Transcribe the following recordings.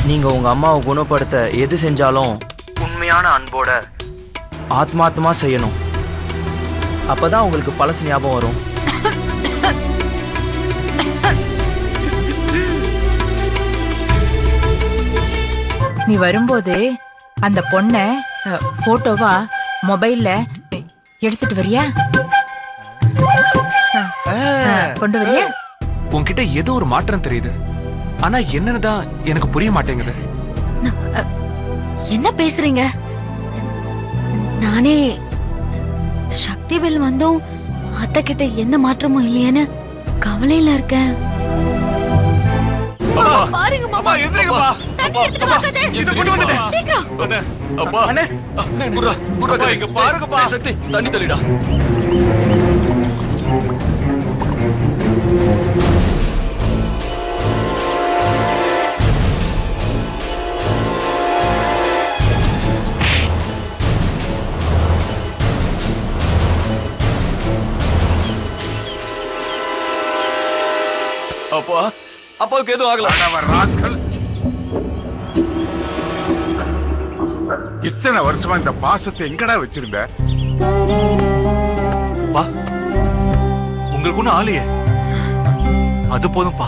நீங்க உங்க அம்மாவை குணப்படுத்த எது செஞ்சாலும் உண்மையான அன்போட ஆத்மார்த்தமா செய்யணும். அப்பதான் உங்களுக்கு பழசு ஞாபகம் வரும். நீ வரும்போது அந்த பொண்ண போட்டோவா மொபைல்ல எடுத்துட்டு வரியா? கொண்டு வரியா? உன்கிட்ட ஏதோ ஒரு மாற்றம் தெரியுது, ஆனா என்னன்னுதான் எனக்கு புரிய மாட்டேங்குது. என்ன பேசுறீங்க? நானே சக்திவேல் வந்தும் அத்தை கிட்ட எந்த மாற்றமும் இல்லையேன்னு கவலையில இருக்கேன். பாருங்க மாமா, எந்திரிங்கப்பா. தண்ணி எடுத்துட்டு வாங்க. இத கொண்டு வந்துட்டேன். சீக்கிரம். அண்ணே, அப்பா அண்ணே, புறா இங்க பாருங்கப்பா. சக்தி தண்ணி தள்ளிடா. அப்பா, அப்பாவுக்கு எதுவும் ஆகல. இத்தனை வருஷமா இந்த பாசத்தை எங்கடா வச்சிருந்த? உங்களுக்கு ஒண்ணு ஆலையே, அது போதும்பா.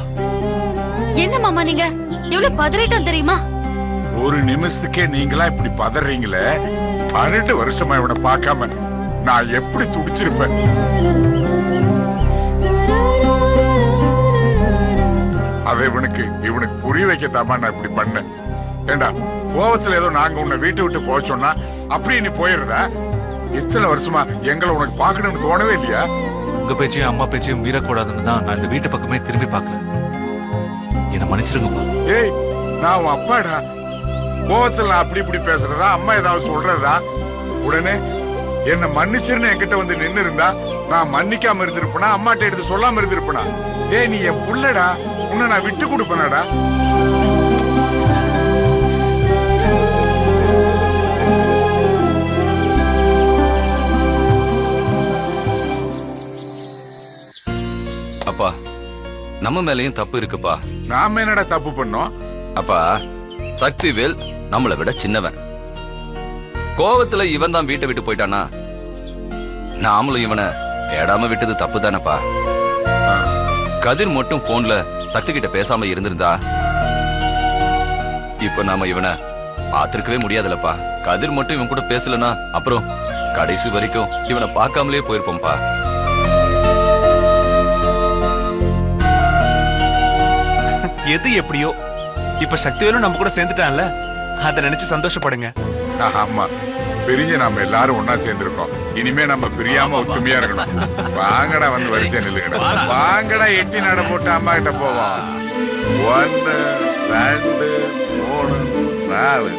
என்ன மாமா நீங்க எவ்வளவு பதறிட்டோம் தெரியுமா? ஒரு நிமிஷத்துக்கே நீங்களா இப்படி பதறீங்களே. 12 வருஷமா இவனை பார்க்காம நான் எப்படி துடிச்சிருப்பேன். அதை இவனுக்கு புரிய வைக்கத்தாமா நான் இப்படி பண்ணேன். ஏண்டா கோவத்துல ஏதோ நாங்க உன்னை வீட்டை விட்டு போக சொன்னா அப்படியே நீ போயிருந்தா? இத்தனை வருஷமா எங்களை உனக்கு பாக்கணும்னு தோணவே இல்லையா? உங்க பேச்சையும் அம்மா பேச்சையும் மீறக்கூடாதுன்னு தான் நான் இந்த வீட்டு பக்கமே திரும்பி பார்க்கல. என்ன மன்னிச்சிருங்கப்பா. ஏய், நான் உன் அப்பாடா. கோவத்துல நான் அப்படி இப்படி பேசுறதா, அம்மா ஏதாவது சொல்றதா? உடனே என்ன மன்னிச்சிருன்னு என்கிட்ட வந்து நின்னு இருந்தா நான் மன்னிக்காம இருந்திருப்பேனா, அம்மாட்ட எடுத்து சொல்லாம இருந்திருப்பேனா? ஏய், நீ என் புள்ளடா, உன்னை நான் விட்டு கொடுப்பேனாடா? அப்பா, நம்ம மேலயும் தப்பு இருக்குப்பா. நாம என்னடா தப்பு பண்ணோம்? அப்பா, சக்திவேல் நம்மளை விட சின்னவன். கோவத்துல இவன் தான் வீட்டை விட்டு போயிட்டானா, நாமளும் இவனை தேடாம விட்டது தப்பு தானப்பா. கதிர் மட்டும் போன்ல சக்தி கிட்ட பேசாம இருந்திருந்தா இப்ப நாம இவனை பாத்திருக்கவே முடியாதுலப்பா. கதிர் மட்டும் இவன் கூட பேசலனா அப்புறம் கடைசி வரைக்கும் இவனை பார்க்காமலே போயிருப்போம்பா. எது எப்படியோ இப்ப சக்திவேலும் நம்ம கூட சேர்ந்துட்டான்ல, அதை நினைச்சு சந்தோஷப்படுங்க. ஆமா, பிரிஞ்சு நாம எல்லாரும் ஒன்னா சேர்ந்திருக்கோம். இனிமே நம்ம பிரியாம ஒத்துமையா இருக்கணும். வாங்கடா, வந்து வரிசையா நில்லுங்கடா. வாங்கடா, எட்டி நட போட்டு அம்மா கிட்ட போவோம். 1 2 3 4.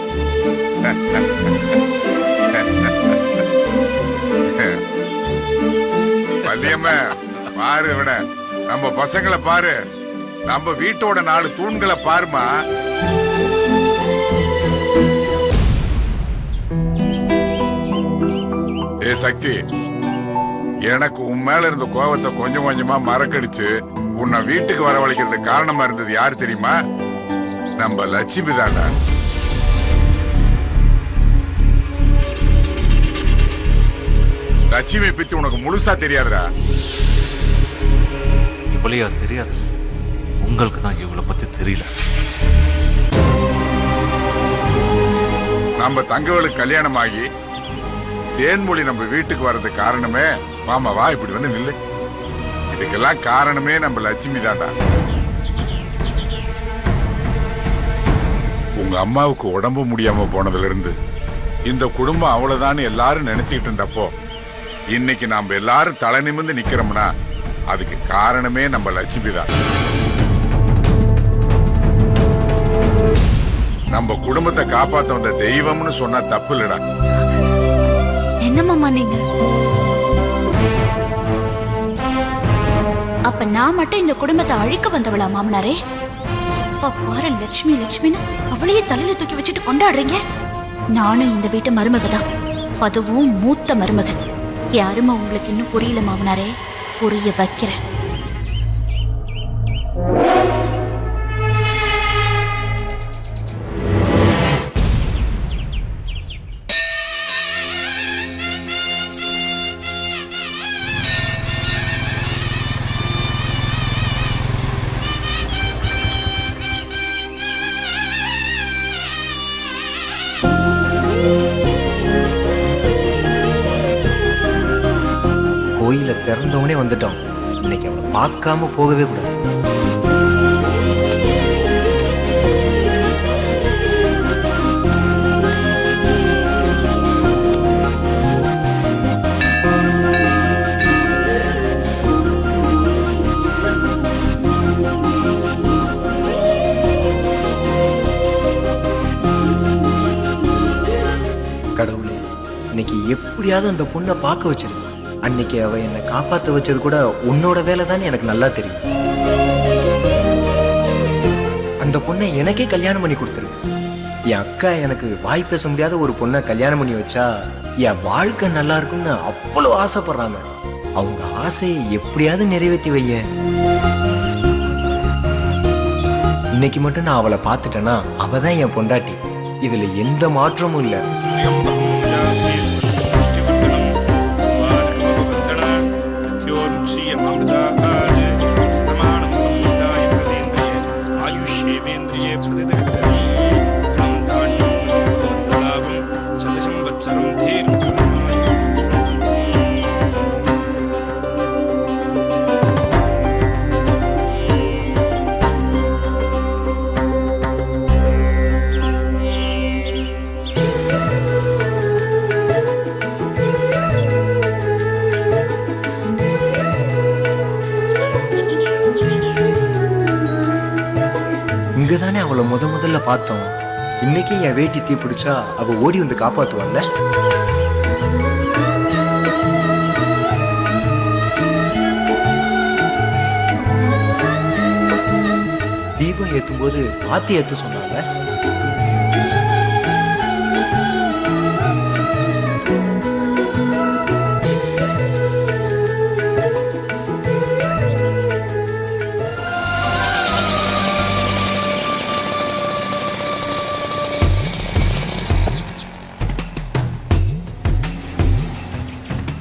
வள்ளியம்மா பாரு, விட நம்ம பசங்களை பாரு, நம்ம வீட்டோட 4 தூண்களை பாருமா. ஏ சக்தி, எனக்கு உன் மேல இருந்த கோபத்தை கொஞ்சம் கொஞ்சமா மறக்கடிச்சு உன்னை வீட்டுக்கு வரவழைக்கிறதுக்கு காரணமா இருந்தது யாரு தெரியுமா? நம்ம லட்சுமி தாண்டா. லட்சுமி பத்தி உனக்கு முழுசா தெரியாதுடா. இவ்வளையா தெரியாது? உங்களுக்கு தான் இவ்வளவு பத்தி தெரியல. நம்ம தங்கவேலுக்கு கல்யாணம் ஆகி தேன்மொழி நம்ம வீட்டுக்கு வர்றதுக்கு காரணமே, மாமா வா இப்படி வந்து நில்லு, இதுக்கெல்லாம் காரணமே நம்ம லட்சுமி தாண்டா. உங்க அம்மாவுக்கு உடம்பு முடியாம போனதுல இருந்து இந்த குடும்பம் அவ்வளவுதான் எல்லாரும் நினைச்சுக்கிட்டு இருந்தப்போ இன்னைக்கு நாம எல்லாரும் தலை நிமிர்ந்து நிக்கிறோம்னா அதுக்கு காரணமே நம்ம லட்சுமி தான். நம்ம குடும்பத்தை காப்பாத்த வந்த தெய்வம்னு சொன்னா தப்பு இல்லடா. என்ன மாமா நீங்க? அப்ப நான் மட்டும் இந்த குடும்பத்தை அழிக்க வந்தவளா மாமனாரே? பாரு, லட்சுமி லட்சுமின்னு அவளையே தலையில தூக்கி வச்சுட்டு கொண்டாடுறீங்க. நானும் இந்த வீட்டு மருமக தான், அதுவும் மூத்த மருமக. யாருமா உங்களுக்கு இன்னும் புரியல மாமனாரே, புரிய வைக்கிறேன். கோயிலை திறந்தவனே வந்துட்டோம். இன்னைக்கு அவனை பார்க்காம போகவே கூடாது. கடவுளே, இன்னைக்கு எப்படியாவது அந்த பொண்ணை பார்க்க வச்சிரு. அன்னைக்கு அவ என்னை காப்பாத்த வச்சது கூட உன்னோட வேலை தான் எனக்கு நல்லா தெரியும். அந்த பொண்ணை எனக்கே கல்யாணம் பண்ணி கொடுத்துரு. என் அக்கா எனக்கு வாய் பேச முடியாத ஒரு பொண்ணை கல்யாணம் பண்ணி வச்சா என் வாழ்க்கை நல்லா இருக்கும்னு அவ்வளோ ஆசைப்படுறாங்க. அவங்க ஆசையை எப்படியாவது நிறைவேற்றி வைய. இன்னைக்கு மட்டும் நான் அவளை பார்த்துட்டேன்னா அவ தான் என் பொண்டாட்டி. இதுல எந்த மாற்றமும் இல்லை. இங்கதானே அவளை முதல்ல பார்த்தோம். இன்னைக்கு என் வேட்டி தீ பிடிச்சா அவ ஓடி வந்து காப்பாத்துவாள்ல. தீபம் ஏத்தும் போது பாத்தி ஏத்து சொன்னால.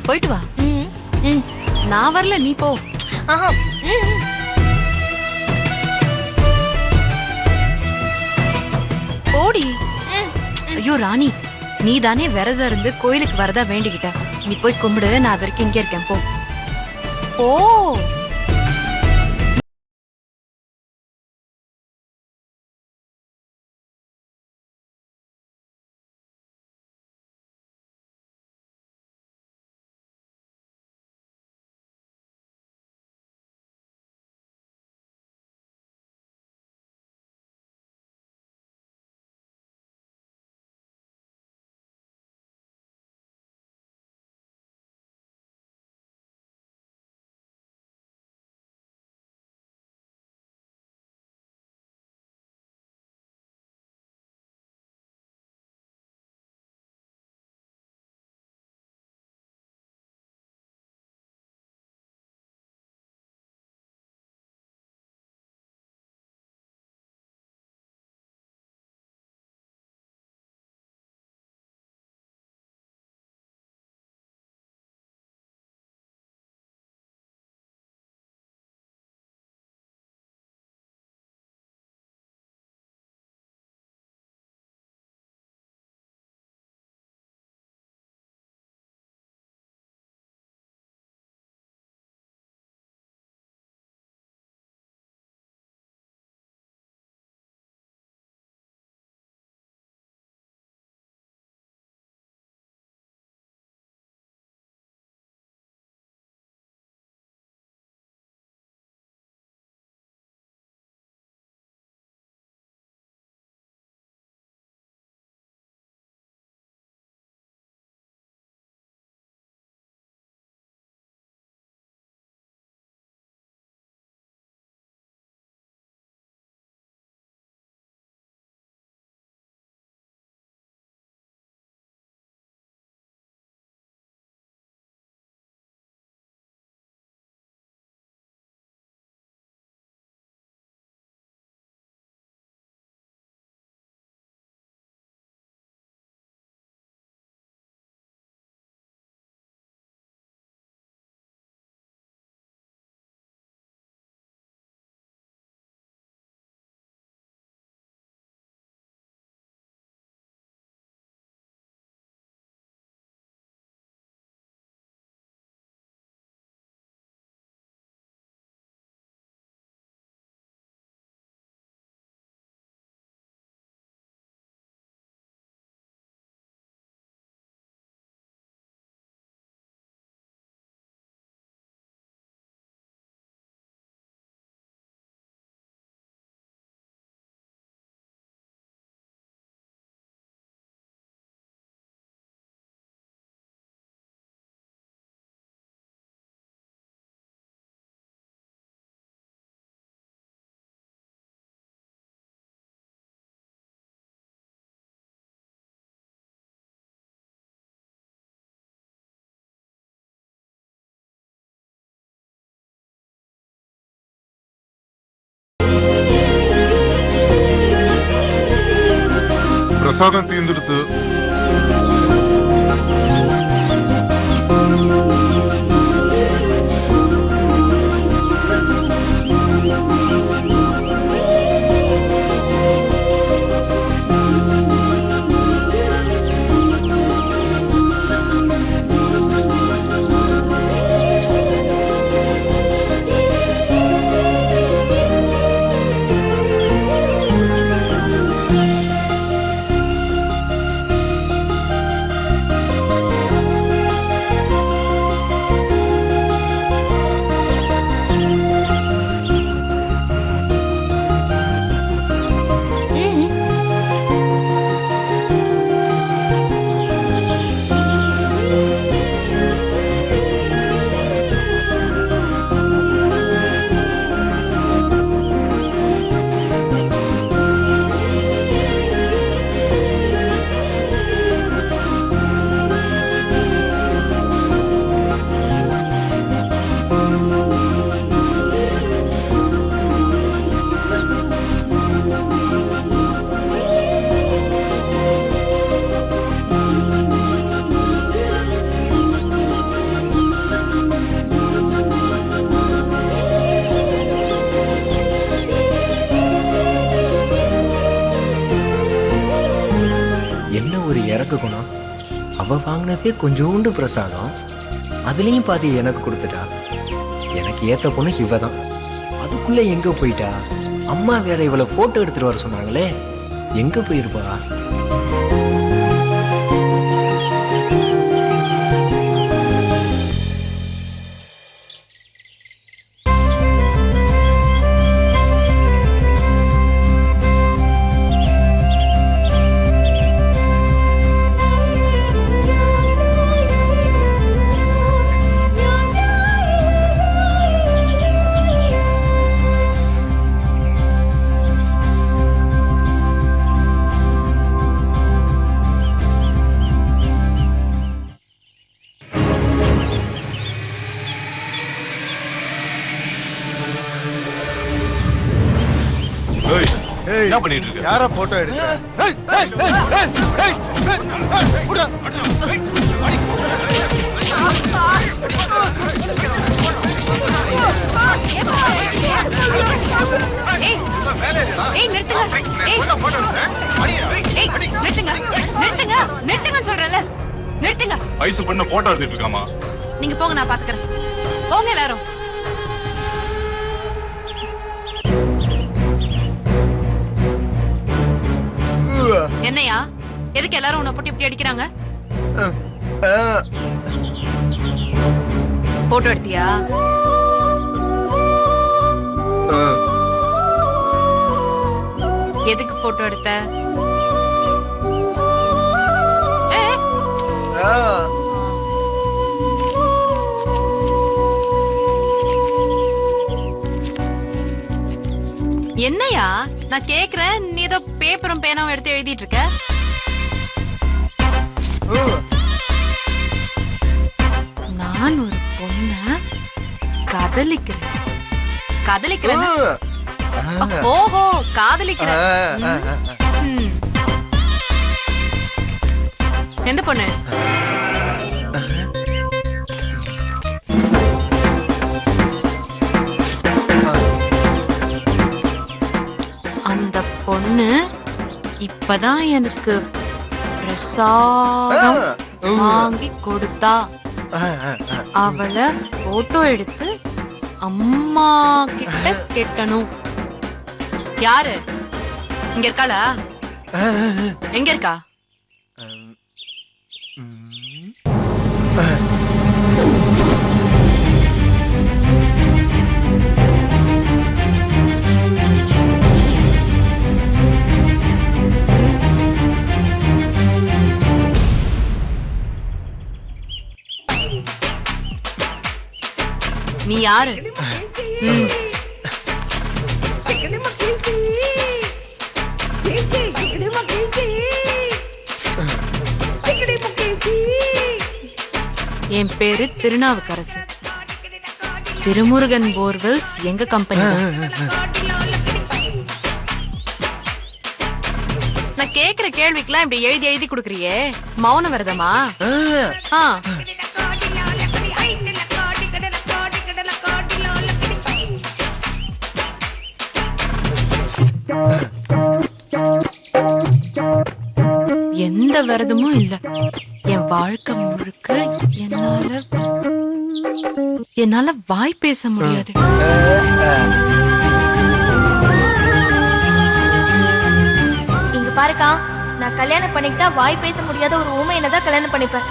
போயிட்டு வா. நான் வரல, நீ போ. போடி. ஐயோ ராணி, நீ தானே விரதம் இருந்து கோயிலுக்கு வரதா வேண்டிக்கிட்ட. நீ போய் கும்பிடு, நான் அது வரைக்கும் இங்கே இருக்கேன். போ போ. பிரசாதம் தீர்ந்துடுத்து. இறக்க குணம். அவ வாங்கினதே கொஞ்சோண்டு பிரசாதம், அதுலயும் பாதி எனக்கு கொடுத்துட்டா. எனக்கு ஏத்த பொண்ணு இவ தான். அதுக்குள்ள எங்க போயிட்டா? அம்மா வேற இவளை போட்டோ எடுத்துட்டு வர சொன்னாங்களே, எங்க போயிருப்பா? என்ன பண்ணிட்டு இருக்க? யாரா போட்டோ எடுக்க? வயசு பண்ண போட்டோ எடுத்துட்டு இருக்காமா? நீங்க போங்க, நான் பாத்துக்கிறேன். போங்க எல்லாரும். என்னையா, எதுக்கு எல்லாரும் உன்னை போட்டு இப்படி அடிக்கிறாங்க? போட்டோ எடுத்தியா? எதுக்கு போட்டோ எடுத்த? என்னையா, நான் கேக்குறேன், நீ ஏதோ பேப்பரும் பேனாவும் எடுத்து எழுதிட்டு இருக்க. நான் ஒரு பொண்ண காதலிக்கிறேன். ஓஹோ, காதலிக்கிறேன். எந்த பொண்ணு? அந்த பொண்ணு இப்பதான் எனக்கு பிரசாதம் வாங்கி கொடுத்தா. அவளை போட்டோ எடுத்து அம்மா கிட்ட கேட்டணும். யாரு இங்க இருக்காளா? எங்க இருக்கா? நீ யாரு? என் பேரு திருநாவுக்கரசு. திருமுருகன் போர்வெல்ஸ் எங்க கம்பெனி. நான் கேக்குற கேள்விக்கெல்லாம் இப்படி எழுதி எழுதி குடுக்குறியே மௌன விரதமா? ஆ. எந்த விரதமும் இல்ல. என் வாழ்க்கை முழுக்க என்னால வாய் பேச முடியாது. இங்க பாருக்கா, நான் கல்யாணம் பண்ணிக்கிட்டா வாய் பேச முடியாத ஒரு ஊமையை தான் கல்யாணம் பண்ணிப்பேன்.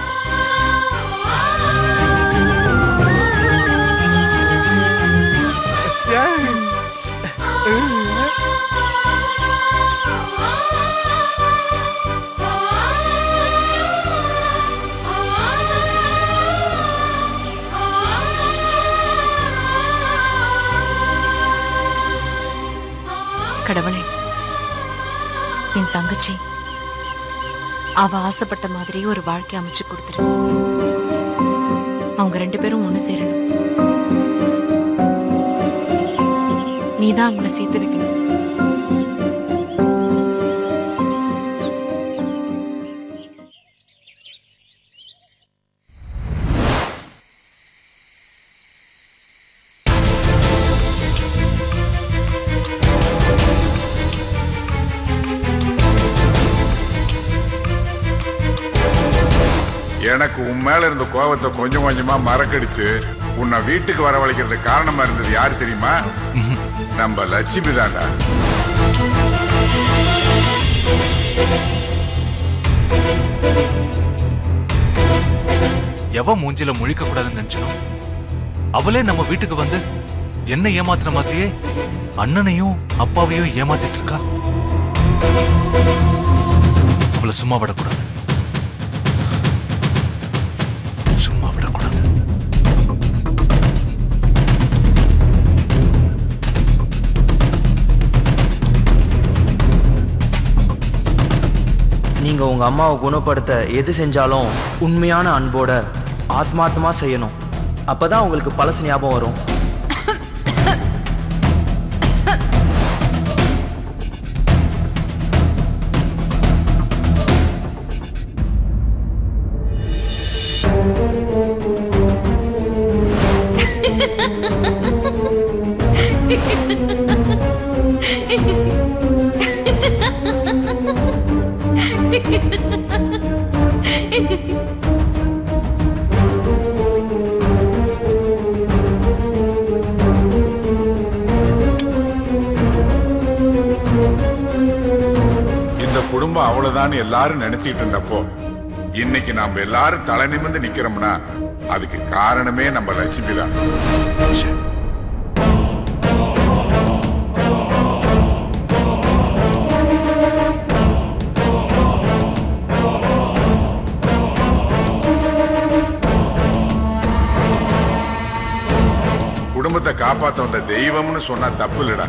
கடவுளே, என் தங்கச்சி அவ ஆசைப்பட்ட மாதிரி ஒரு வாழ்க்கை அமைச்சு கொடுத்துரு. அவங்க 2 பேரும் ஒண்ணு சேரணும். நீதான் அவங்கள சேர்த்து வைக்கணும். எனக்கு உன் மேல இருந்த கோபத்தை கொஞ்சம் கொஞ்சமா மறக்கடிச்சு உன்னை வீட்டுக்கு வரவழைக்கிறதுக்கு காரணமா இருந்தது யாரு தெரியுமா? நம்ம லட்சுமி தாண்டா. எவ மூஞ்சில முழிக்க கூடாதுன்னு நினைச்சனும் அவளே நம்ம வீட்டுக்கு வந்து என்ன ஏமாத்துற மாதிரியே அண்ணனையும் அப்பாவையும் ஏமாத்திட்டு இருக்கா. அவளை சும்மா விடக்கூடாது. நீங்க உங்க அம்மாவை குணப்படுத்த எது செஞ்சாலும் உண்மையான அன்போட ஆத்மார்த்தமா செய்யணும். அப்பதான் உங்களுக்கு பழசு ஞாபகம் வரும். இந்த குடும்பம் அவ்வளவுதான் எல்லாரும் நினைச்சிட்டு இருந்தப்போ இன்னைக்கு நாம எல்லாரும் தலை நிமிர்ந்து நிக்கிறோம்னா அதுக்கு காரணமே நம்ம லட்சுமி தான். குடும்பத்தை காப்பாத்த வந்த தெய்வம்னு சொன்னா தப்பு இல்லடா.